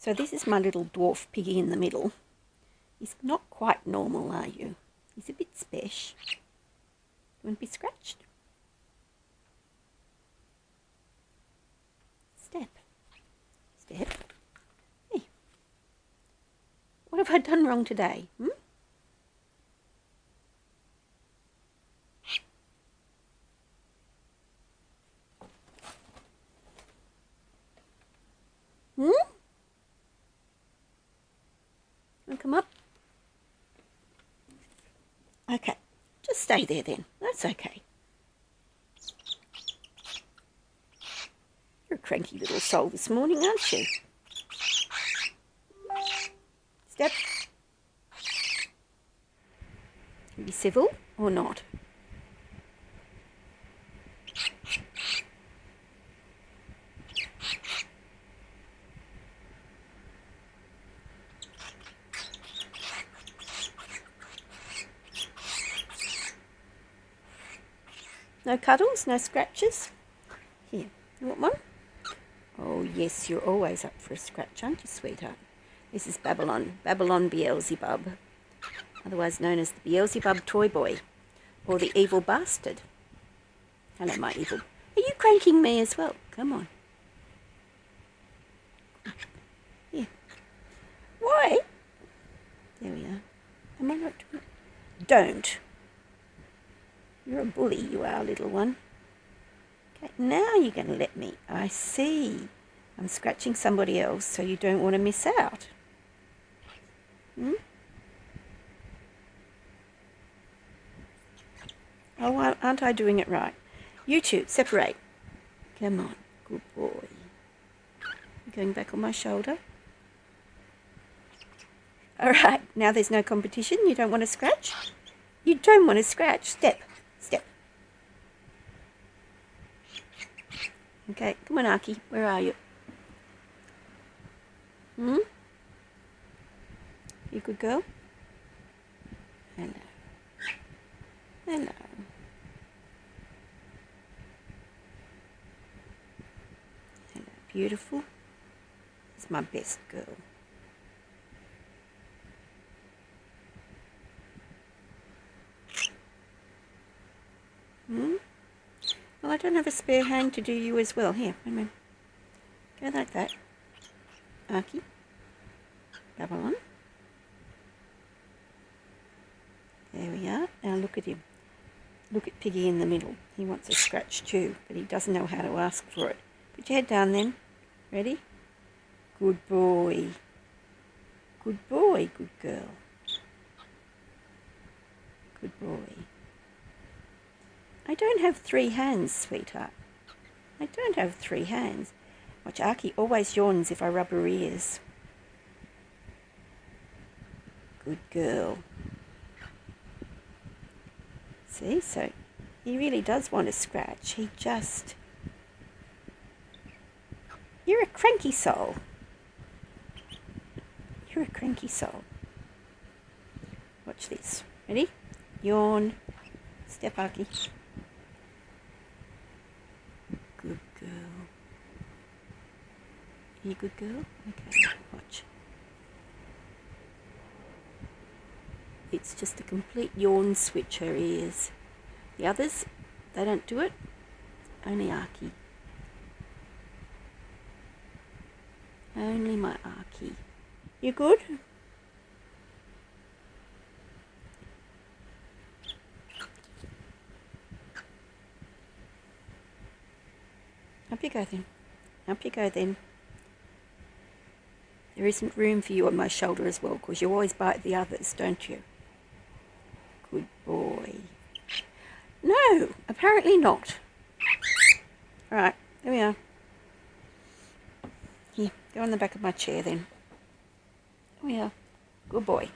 So this is my little dwarf Piggy in the middle. He's not quite normal, are you? He's a bit special. You want to be scratched? Step. Step. Hey. What have I done wrong today? Hmm? Come up. Okay, just stay there then. That's okay. You're a cranky little soul this morning, aren't you? Step. Are you civil or not? No cuddles, no scratches? Here, you want one? Oh yes, you're always up for a scratch, aren't you, sweetheart? This is Babylon Beelzebub, otherwise known as the Beelzebub toy boy, or the evil bastard. Hello, my evil. Are you cranking me as well? Come on. Here. Why? There we are. Am I not doing it? Don't. You're a bully, you are, little one. Okay, now you're going to let me. I see. I'm scratching somebody else, so you don't want to miss out. Hmm? Oh, aren't I doing it right? You two, separate. Come on, good boy. You're going back on my shoulder. All right, now there's no competition. You don't want to scratch? You don't want to scratch. Step. Step. Okay, come on, Aki. Where are you? Hmm? You good girl? Hello. Hello. Hello, beautiful. This is my best girl. Hmm? Well, I don't have a spare hand to do you as well. Here, wait a minute. Go like that. Aki. Babylon. There we are. Now look at him. Look at Piggy in the middle. He wants a scratch too, but he doesn't know how to ask for it. Put your head down then. Ready? Good boy. Good boy, good girl. Good boy. I don't have 3 hands, sweetheart. I don't have 3 hands. Watch, Aki always yawns if I rub her ears. Good girl. See, so he really does want to scratch. He just... You're a cranky soul. You're a cranky soul. Watch this. Ready? Yawn. Step, Aki. Good girl. Are you a good girl? Okay, watch. It's just a complete yawn switch, her ears. The others, they don't do it. Only Aki. Only my Aki. You good? Up you go then. Up you go then. There isn't room for you on my shoulder as well, because you always bite the others, don't you? Good boy. No, apparently not. Right, there we are. Here, go on the back of my chair then. There we are. Good boy.